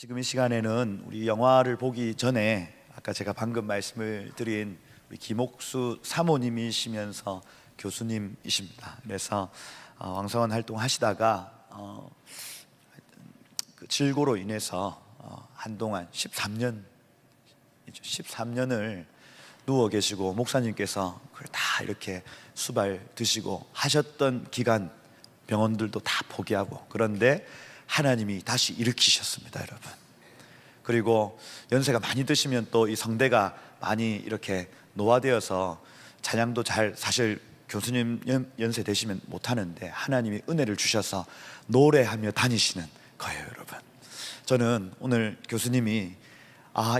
지금 이 시간에는 우리 영화를 보기 전에 아까 제가 방금 말씀을 드린 우리 김옥수 사모님이시면서 교수님이십니다. 그래서 왕성한 활동하시다가 그 질고로 인해서 한동안 13년을 누워 계시고 목사님께서 그걸 다 이렇게 수발 드시고 하셨던 기간 병원들도 다 포기하고, 그런데 하나님이 다시 일으키셨습니다, 여러분. 그리고 연세가 많이 드시면 또 이 성대가 많이 이렇게 노화되어서 찬양도 잘, 사실 교수님 연세 되시면 못하는데 하나님이 은혜를 주셔서 노래하며 다니시는 거예요, 여러분. 저는 오늘 교수님이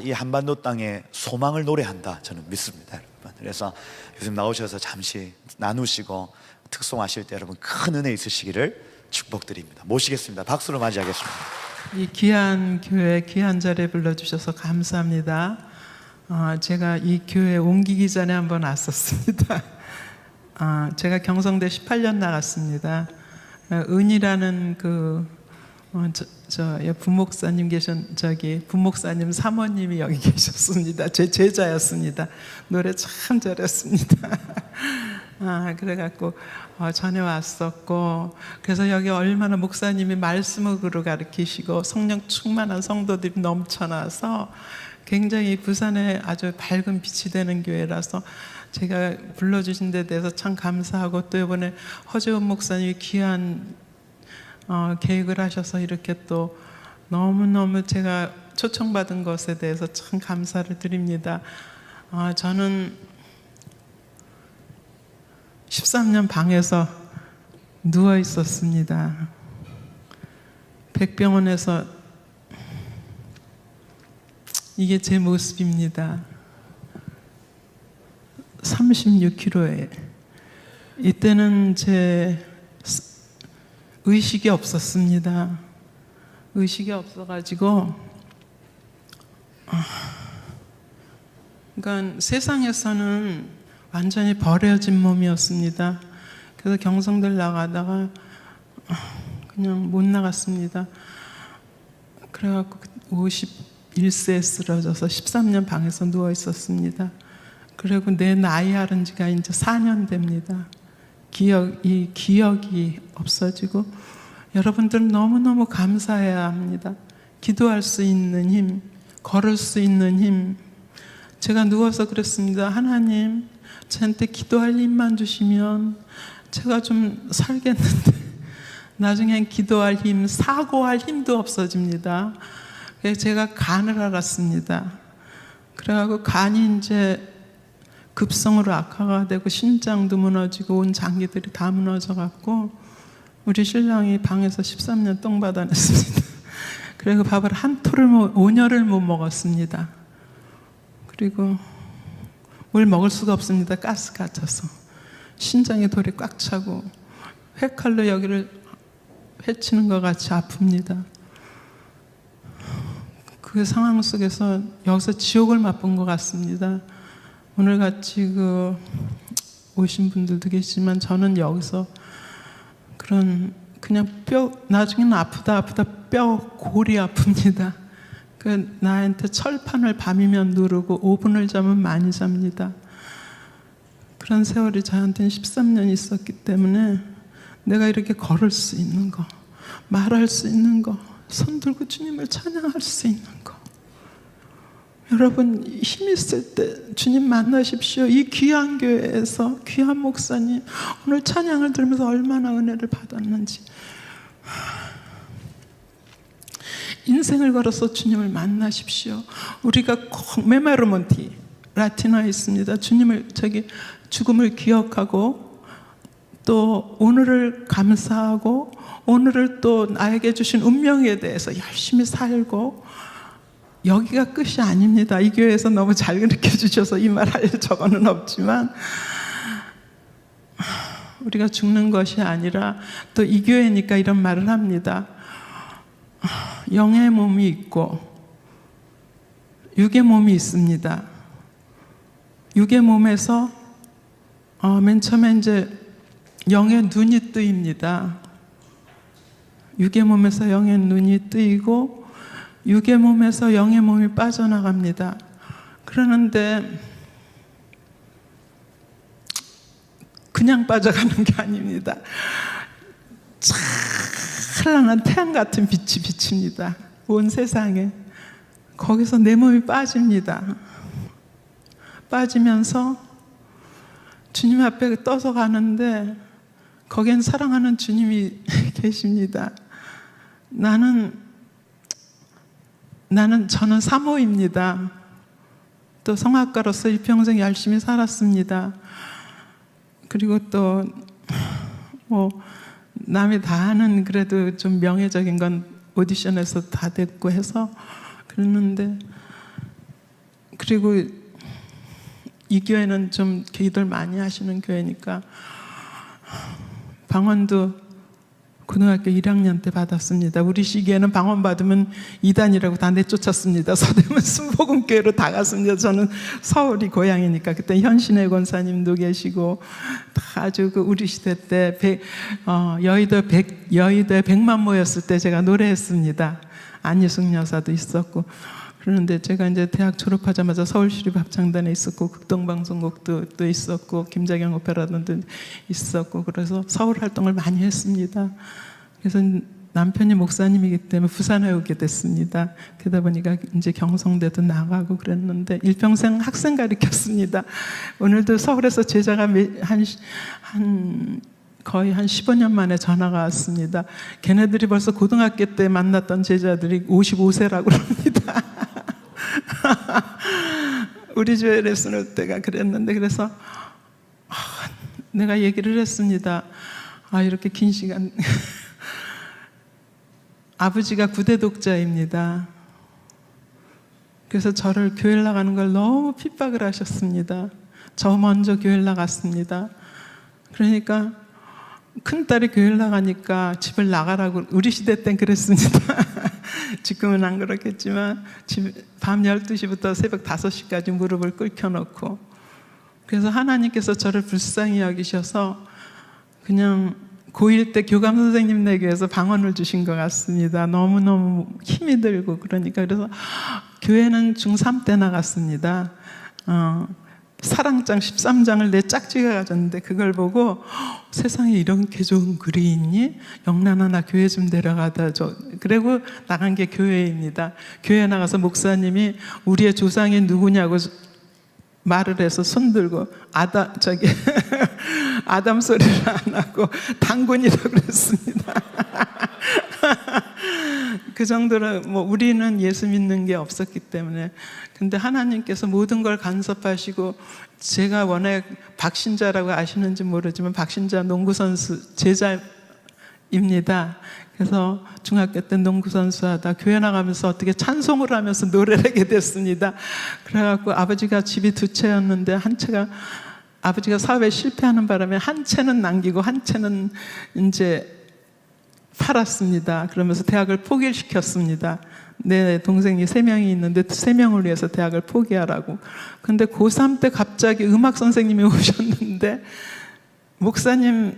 이 한반도 땅에 소망을 노래한다, 저는 믿습니다, 여러분. 그래서 교수님 나오셔서 잠시 나누시고 특송하실 때 여러분 큰 은혜 있으시기를 축복드립니다. 모시겠습니다. 박수로 맞이하겠습니다. 이 귀한 교회 귀한 자리에 불러주셔서 감사합니다. 제가 이 교회에 옮기기 전에 한번 왔었습니다. 제가 경성대 18년 나갔습니다. 은이라는 부목사님 부목사님 사모님이 여기 계셨습니다. 제 제자였습니다. 노래 참 잘했습니다. 그래갖고 전에 왔었고, 그래서 여기 얼마나 목사님이 말씀으로 가르치시고 성령 충만한 성도들이 넘쳐나서 굉장히 부산에 아주 밝은 빛이 되는 교회라서 제가 불러주신 데 대해서 참 감사하고, 또 이번에 허재원 목사님이 귀한 계획을 하셔서 이렇게 또 너무너무 제가 초청받은 것에 대해서 참 감사를 드립니다. 저는 13년 방에서 누워 있었습니다. 백병원에서. 이게 제 모습입니다. 36kg에 이때는 제 의식이 없었습니다. 의식이 없어가지고 그러니까 세상에서는 완전히 버려진 몸이었습니다. 그래서 경성들 나가다가 그냥 못 나갔습니다. 그래갖고 51세에 쓰러져서 13년 방에서 누워 있었습니다. 그리고 내 나이 알은 지가 이제 4년 됩니다. 기억이 없어지고, 여러분들은 너무너무 감사해야 합니다. 기도할 수 있는 힘, 걸을 수 있는 힘. 제가 누워서 그랬습니다. 하나님, 저한테 기도할 힘만 주시면 제가 좀 살겠는데, 나중엔 기도할 힘, 사고할 힘도 없어집니다. 그래서 제가 간을 알았습니다. 그래가지고 간이 이제 급성으로 악화가 되고 신장도 무너지고 온 장기들이 다 무너져갖고 우리 신랑이 방에서 13년 똥 받아냈습니다. 그리고 밥을 한 토를 5년을 못 먹었습니다. 그리고 뭘 먹을 수가 없습니다. 가스 갇혀서 신장에 돌이 꽉 차고 회칼로 여기를 회치는 것 같이 아픕니다. 그 상황 속에서 여기서 지옥을 맛본 것 같습니다. 오늘같이 오신 분들도 계시지만 저는 여기서 그냥 나중에는 아프다 뼈 골이 아픕니다. 나한테 철판을 밤이면 누르고 5분을 자면 많이 잡니다. 그런 세월이 저한테는 13년 있었기 때문에 내가 이렇게 걸을 수 있는 거, 말할 수 있는 거, 손 들고 주님을 찬양할 수 있는 거. 여러분, 힘 있을 때 주님 만나십시오. 이 귀한 교회에서 귀한 목사님 오늘 찬양을 들으면서 얼마나 은혜를 받았는지. 인생을 걸어서 주님을 만나십시오. 우리가 메마르몬티 라틴어에 있습니다. 주님을 죽음을 기억하고 또 오늘을 감사하고 오늘을 또 나에게 주신 운명에 대해서 열심히 살고, 여기가 끝이 아닙니다. 이 교회에서 너무 잘 가르쳐 주셔서 이 말 할 적어는 없지만, 우리가 죽는 것이 아니라 또 이 교회니까 이런 말을 합니다. 영의 몸이 있고 육의 몸이 있습니다. 육의 몸에서 맨 처음에 이제 영의 눈이 뜨입니다. 육의 몸에서 영의 눈이 뜨이고 육의 몸에서 영의 몸이 빠져나갑니다. 그러는데 그냥 빠져가는 게 아닙니다. 찬란한 태양 같은 빛이 비칩니다. 온 세상에. 거기서 내 몸이 빠집니다. 빠지면서 주님 앞에 떠서 가는데 거기엔 사랑하는 주님이 계십니다. 저는 사모입니다. 또 성악가로서 일평생 열심히 살았습니다. 그리고 또 남이 다 하는 그래도 좀 명예적인 건 오디션에서 다 됐고 해서 그랬는데, 그리고 이 교회는 좀 기도를 많이 하시는 교회니까 방언도 고등학교 1학년 때 받았습니다. 우리 시기에는 방언 받으면 이단이라고 다 내쫓았습니다. 서대문 순복음교회로 다 갔습니다. 저는 서울이 고향이니까. 그때 현신의 권사님도 계시고 다 아주 우리 시대 때 여의도에 100만 모였을 때 제가 노래했습니다. 안희숙 여사도 있었고. 그런데 제가 이제 대학 졸업하자마자 서울시립합창단에 있었고, 극동방송국도 또 있었고, 김자경 오페라단도 있었고, 그래서 서울 활동을 많이 했습니다. 그래서 남편이 목사님이기 때문에 부산에 오게 됐습니다. 그러다 보니까 이제 경성대도 나가고 그랬는데 일평생 학생 가르쳤습니다. 오늘도 서울에서 제자가 거의 한 15년 만에 전화가 왔습니다. 걔네들이 벌써 고등학교 때 만났던 제자들이 55세라고 그럽니다. 우리 교회 레슨 올 때가 그랬는데, 그래서 내가 얘기를 했습니다. 이렇게 긴 시간 아버지가 9대 독자입니다. 그래서 저를 교회를 나가는 걸 너무 핍박을 하셨습니다. 저 먼저 교회를 나갔습니다. 그러니까 큰딸이 교회를 나가니까 집을 나가라고, 우리 시대 땐 그랬습니다. 지금은 안 그렇겠지만 밤 12시부터 새벽 5시까지 무릎을 꿇혀놓고, 그래서 하나님께서 저를 불쌍히 여기셔서 그냥 고1 때 교감 선생님 내게에서 방언을 주신 것 같습니다. 너무너무 힘이 들고 그러니까. 그래서 교회는 중3 때 나갔습니다. 사랑장 13장을 내 짝지가 가졌는데 그걸 보고 세상에 이렇게 좋은 글이 있니? 영란아, 나 교회 좀 데려가다 줘. 그리고 나간 게 교회입니다. 교회에 나가서 목사님이 우리의 조상이 누구냐고 말을 해서 손 들고 아담 소리를 안 하고 단군이라고 그랬습니다. 그 정도로 우리는 예수 믿는 게 없었기 때문에. 근데 하나님께서 모든 걸 간섭하시고, 제가 워낙 박신자라고 아시는지 모르지만 박신자 농구선수 제자입니다. 그래서 중학교 때 농구선수 하다 교회 나가면서 어떻게 찬송을 하면서 노래를 하게 됐습니다. 그래갖고 아버지가 집이 2채였는데 한 채가, 아버지가 사업에 실패하는 바람에 한 채는 남기고 한 채는 이제 팔았습니다. 그러면서 대학을 포기시켰습니다. 내 동생이 3명이 있는데 3명을 위해서 대학을 포기하라고. 근데 고3 때 갑자기 음악 선생님이 오셨는데 목사님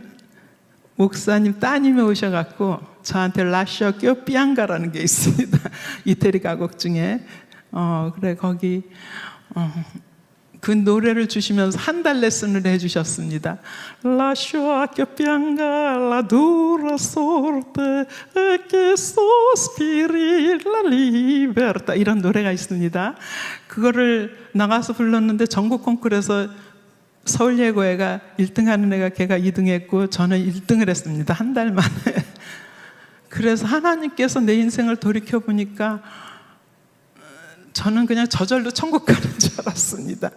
따님이 오셔갖고 저한테 라시오 껴삐안가라는 게 있습니다. 이태리 가곡 중에 그래 거기 그 노래를 주시면서 한 달 레슨을 해주셨습니다. 라시오 껴삐안가 라두라 소르테 에케 소스피리 라 리베르타, 이런 노래가 있습니다. 그거를 나가서 불렀는데 전국 콩쿠르에서 서울예고회가 1등하는 애가 걔가 2등했고 저는 1등을 했습니다. 한 달 만에. 그래서 하나님께서 내 인생을 돌이켜보니까 저는 그냥 저절로 천국 가는 줄 알았습니다.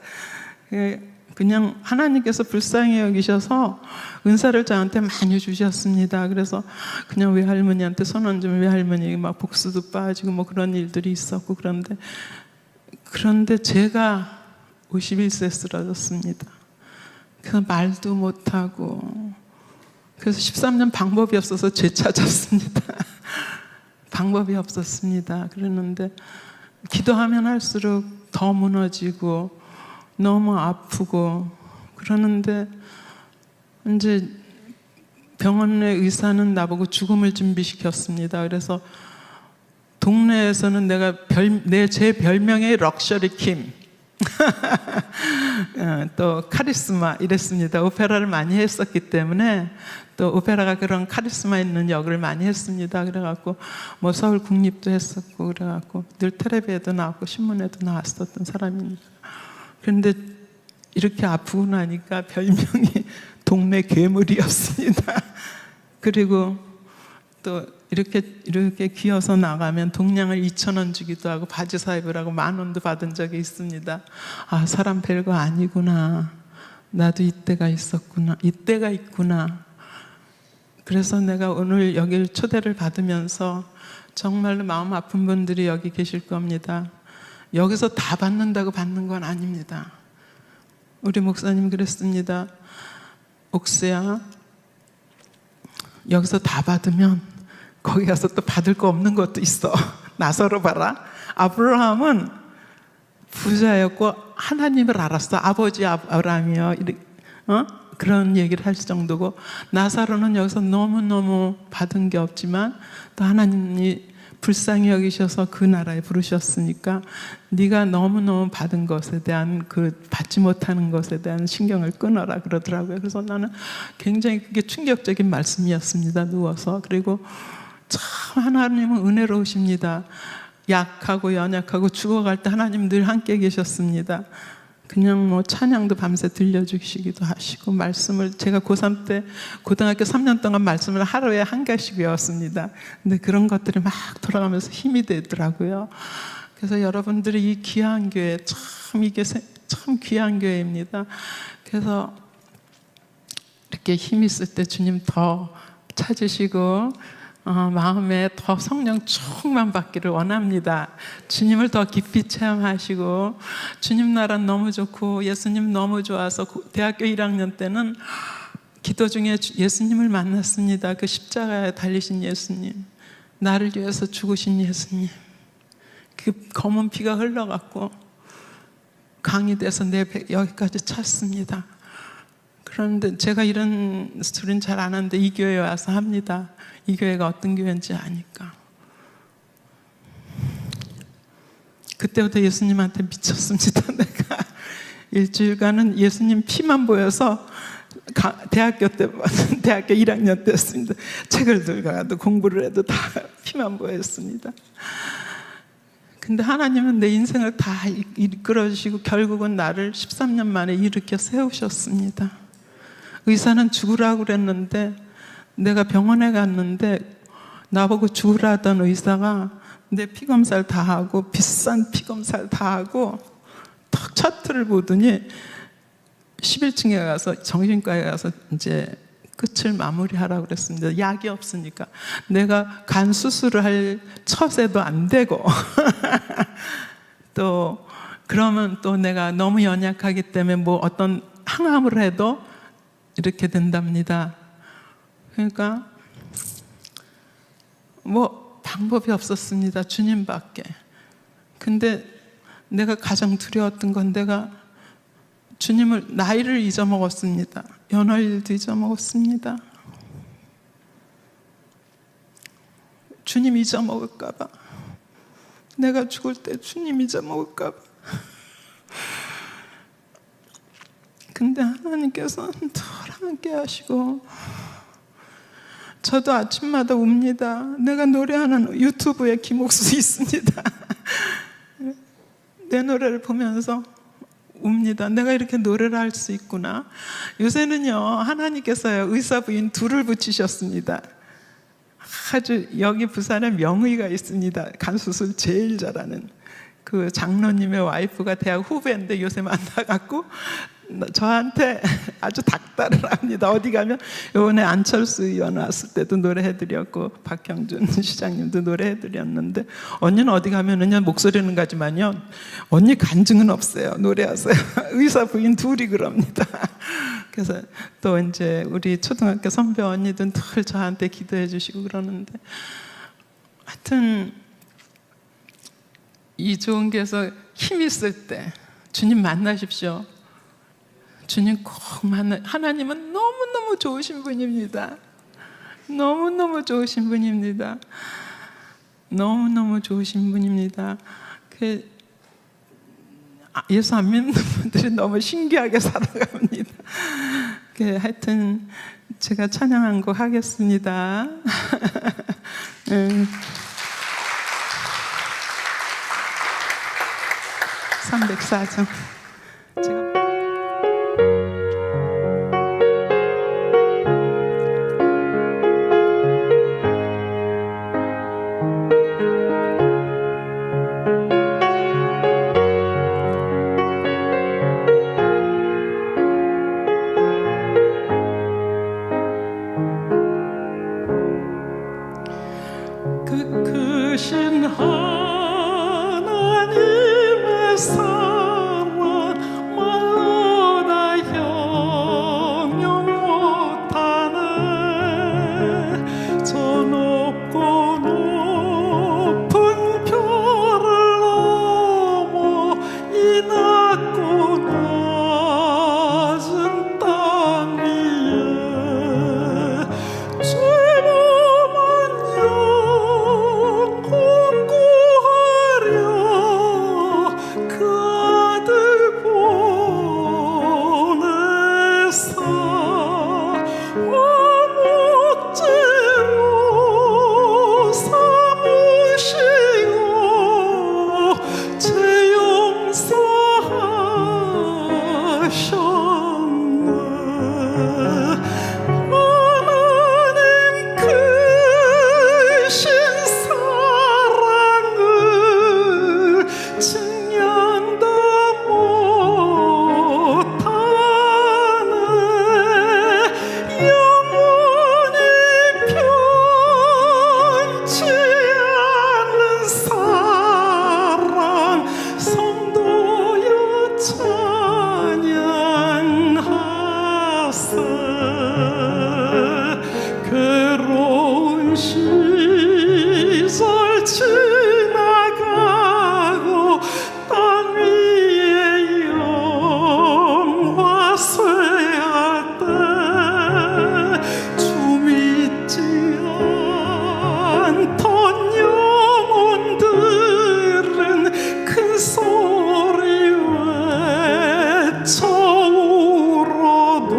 그냥 하나님께서 불쌍히 여기셔서 은사를 저한테 많이 주셨습니다. 그래서 그냥 외할머니한테 손 얹으면 외할머니 막 복수도 빠지고 그런 일들이 있었고, 그런데 제가 51세에 쓰러졌습니다. 그래서 말도 못하고, 그래서 13년 방법이 없어서 죄 찾았습니다. 방법이 없었습니다. 그랬는데 기도하면 할수록 더 무너지고 너무 아프고 그러는데, 이제 병원의 의사는 나보고 죽음을 준비시켰습니다. 그래서 동네에서는 내가 제 별명이 럭셔리 킴 또 카리스마 이랬습니다. 오페라를 많이 했었기 때문에 또 오페라가 그런 카리스마 있는 역을 많이 했습니다. 그래갖고 뭐 서울 국립도 했었고 그래갖고 늘 텔레비에도 나왔고 신문에도 나왔었던 사람입니다. 그런데 이렇게 아프고 나니까 별명이 동네 괴물이었습니다. 그리고 또 이렇게 기어서 나가면 동량을 2,000원 주기도 하고 바지 사입으라고 10,000원도 받은 적이 있습니다. 아, 사람 별거 아니구나. 나도 이때가 있었구나. 이때가 있구나. 그래서 내가 오늘 여기를 초대를 받으면서 정말로 마음 아픈 분들이 여기 계실 겁니다. 여기서 다 받는다고 받는 건 아닙니다. 우리 목사님 그랬습니다. 옥수야, 여기서 다 받으면 거기 가서 또 받을 거 없는 것도 있어. 나서로 봐라. 아브라함은 부자였고 하나님을 알았어. 아버지 아브라함이요. 그런 얘기를 할 정도고, 나사로는 여기서 너무너무 받은 게 없지만 또 하나님이 불쌍히 여기셔서 그 나라에 부르셨으니까 네가 너무너무 받은 것에 대한 받지 못하는 것에 대한 신경을 끊어라 그러더라고요. 그래서 나는 굉장히 그게 충격적인 말씀이었습니다. 누워서. 그리고 참 하나님은 은혜로우십니다. 약하고 연약하고 죽어갈 때 하나님 늘 함께 계셨습니다. 그냥 뭐 찬양도 밤새 들려주시기도 하시고, 말씀을 제가 고3 때 고등학교 3년 동안 말씀을 하루에 한 개씩 외웠습니다. 근데 그런 것들이 막 돌아가면서 힘이 되더라고요. 그래서 여러분들이 이 귀한 교회, 이게 참 귀한 교회입니다. 그래서 이렇게 힘 있을 때 주님 더 찾으시고 마음에 더 성령 충만 받기를 원합니다. 주님을 더 깊이 체험하시고, 주님 나라 너무 좋고 예수님 너무 좋아서 대학교 1학년 때는 기도 중에 예수님을 만났습니다. 그 십자가에 달리신 예수님, 나를 위해서 죽으신 예수님, 그 검은 피가 흘러갔고 강이 돼서 내 여기까지 찼습니다. 그런데 제가 이런 스토리는 잘 안 하는데 이 교회에 와서 합니다. 이 교회가 어떤 교회인지 아니까. 그때부터 예수님한테 미쳤습니다. 내가 일주일간은 예수님 피만 보여서 대학교 1학년 때였습니다. 책을 들고 가도 공부를 해도 다 피만 보였습니다. 근데 하나님은 내 인생을 다 이끌어 주시고 결국은 나를 13년 만에 일으켜 세우셨습니다. 의사는 죽으라고 그랬는데, 내가 병원에 갔는데 나보고 죽으라던 의사가 내 피검사를 다 하고 비싼 피검사를 다 하고 탁 차트를 보더니 11층에 가서 정신과에 가서 이제 끝을 마무리하라고 그랬습니다. 약이 없으니까. 내가 간 수술을 할 처세도 안 되고 또 그러면 또 내가 너무 연약하기 때문에 뭐 어떤 항암을 해도 이렇게 된답니다. 그러니까 뭐 방법이 없었습니다. 주님밖에. 근데 내가 가장 두려웠던 건 내가 주님을, 나이를 잊어먹었습니다. 연월일도 잊어먹었습니다. 주님 잊어먹을까 봐. 내가 죽을 때 주님 잊어먹을까 봐. 근데 하나님께서 늘 함께 하시고, 저도 아침마다 웁니다. 내가 노래하는 유튜브에 김옥수 있습니다. 내 노래를 보면서 웁니다. 내가 이렇게 노래를 할 수 있구나. 요새는요, 하나님께서요, 의사 부인 둘을 붙이셨습니다. 아주 여기 부산에 명의가 있습니다. 간 수술 제일 잘하는 그 장로님의 와이프가 대학 후배인데 요새 만나갖고 저한테 아주 닥달을 합니다. 어디 가면, 이번에 안철수 의원 왔을 때도 노래해드렸고 박형준 시장님도 노래해드렸는데, 언니는 어디 가면은요 목소리는 가지만요 언니 간증은 없어요. 노래하세요. 의사 부인 둘이 그럽니다. 그래서 또 이제 우리 초등학교 선배 언니들 늘 저한테 기도해 주시고 그러는데, 하여튼 이 좋은 게서 힘 있을 때 주님 만나십시오. 주님 꼭 하나님은 너무너무 좋으신 분입니다. 너무너무 좋으신 분입니다. 너무너무 좋으신 분입니다. 예수 안 믿는 분들이 너무 신기하게 살아갑니다. 하여튼 제가 찬양한 곡 하겠습니다. 304장. 크신 하나님의 사랑 말로 다 형용 못하네. 저 높고 높은 별을 넘어 이 낮고 낮은 땅 위에 괴로운 시절 지나가고 땅 위에 영화 쇠할 때 주 믿지 않던 영혼들은 큰 소리 외쳐 울어도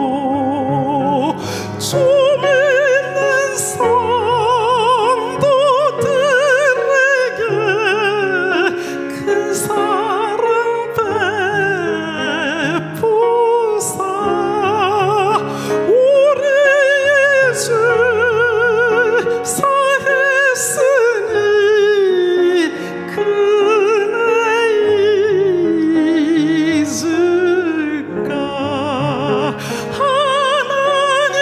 주 믿는 성도들에게 큰 사랑 베푸사 우리의 죄 사했으니 그네 잊을까. 하나님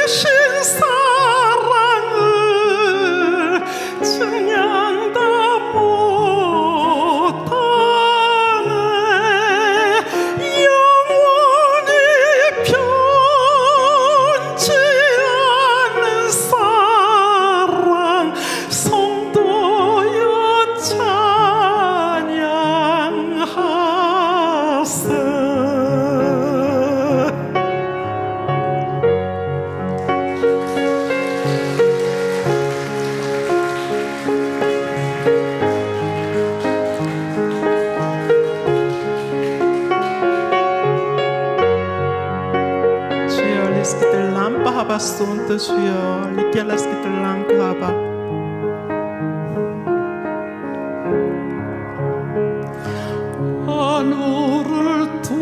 크신 사랑을 증량 다 못하네. 영원히 변치 않는 사랑 성도여 찬양하세. 주여 리스키들 람파 하바스온트 주여 리켈라스키들 람파 하바. 하늘을 두루마리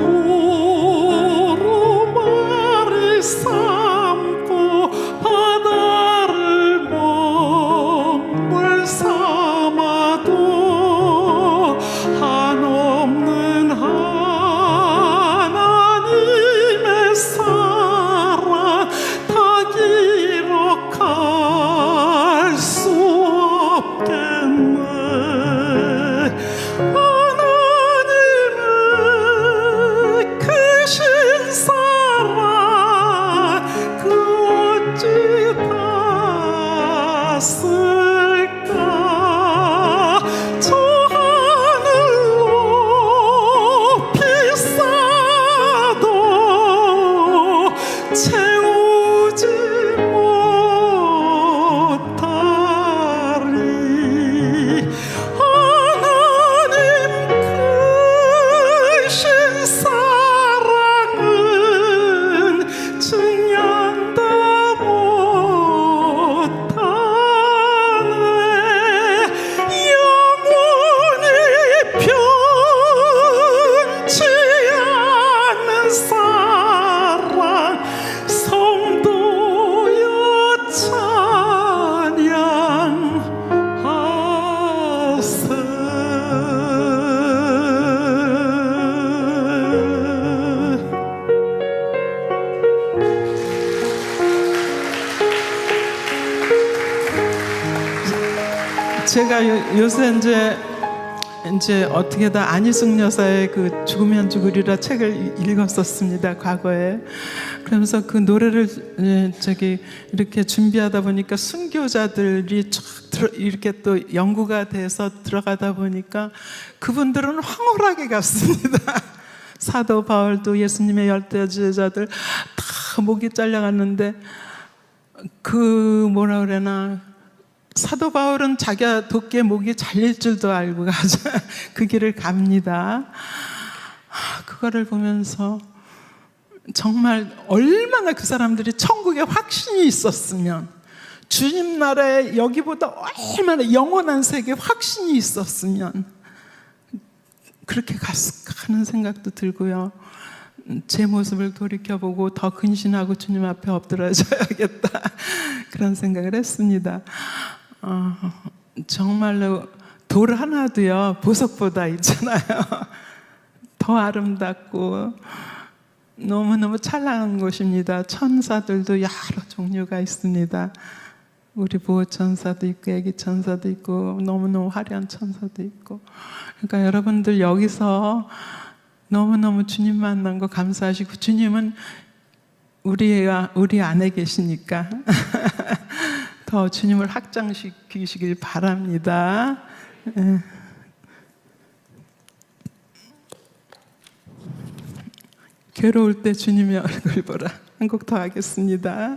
삼고 바다를 먹물 삼아도 한없는 하나님의 사랑 다 기록할 제가 요새 이제 어떻게 다 안희숙 여사의 그 죽으면 죽으리라 책을 읽었었습니다, 과거에. 그러면서 그 노래를 이렇게 준비하다 보니까 순교자들이 쫙 이렇게 또 연구가 돼서 들어가다 보니까 그분들은 황홀하게 갔습니다. 사도 바울도 예수님의 열대 제자들 다 목이 잘려갔는데 그 뭐라 그러나 사도 바울은 자기가 도끼에 목이 잘릴 줄도 알고 가자 그 길을 갑니다. 그거를 보면서 정말 얼마나 그 사람들이 천국에 확신이 있었으면, 주님 나라에 여기보다 얼마나 영원한 세계에 확신이 있었으면 그렇게 갔을까 하는 생각도 들고요. 제 모습을 돌이켜보고 더 근신하고 주님 앞에 엎드려져야겠다 그런 생각을 했습니다. 정말로 돌 하나도요 보석보다 있잖아요. 더 아름답고 너무너무 찬란한 곳입니다. 천사들도 여러 종류가 있습니다. 우리 보호 천사도 있고 애기 천사도 있고 너무너무 화려한 천사도 있고. 그러니까 여러분들 여기서 너무너무 주님 만난 거 감사하시고, 주님은 우리 안에 계시니까 더 주님을 확장시키시길 바랍니다. 괴로울 때 주님의 얼굴 보라. 한 곡 더 하겠습니다.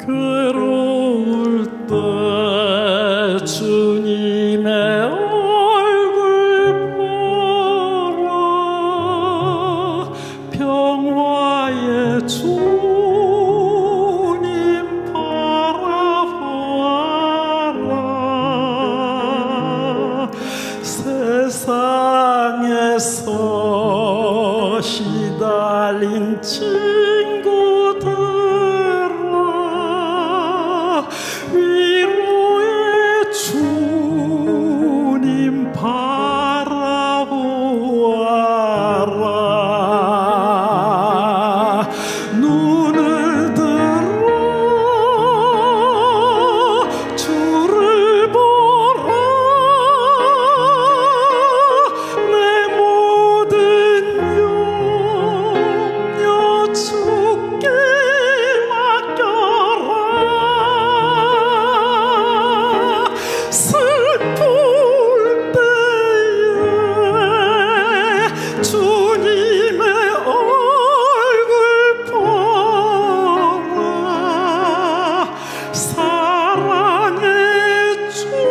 괴로울 때 주님의 얼굴 보라. 평화의 주님 바라보아라. 세상에서 시달린 친구들 위로의 주님 바라보아라. 눈을 들어 주를 보라. 내 모든 염려 주께 맡겨라. 슬플 때에 주님의 얼굴 보라. 사랑의 주님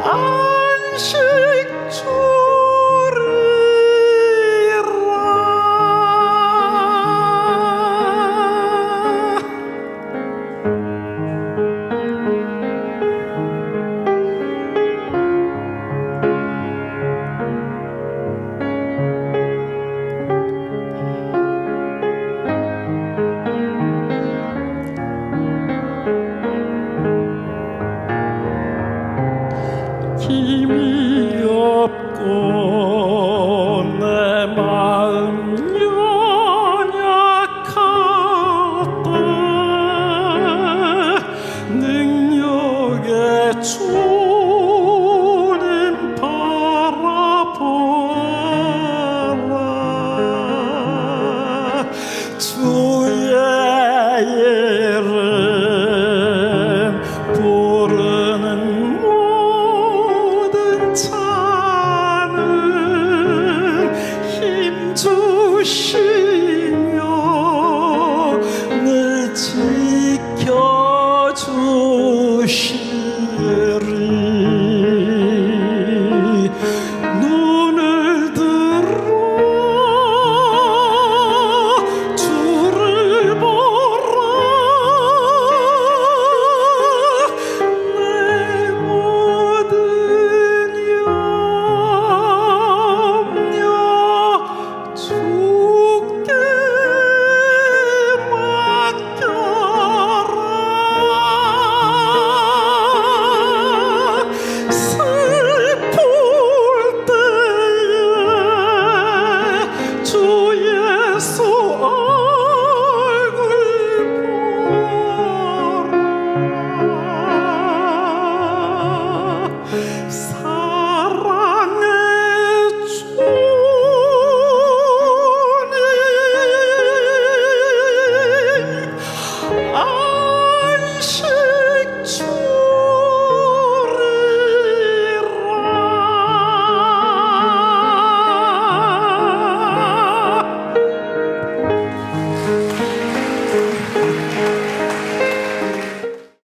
안식 주리라. 힘이 없고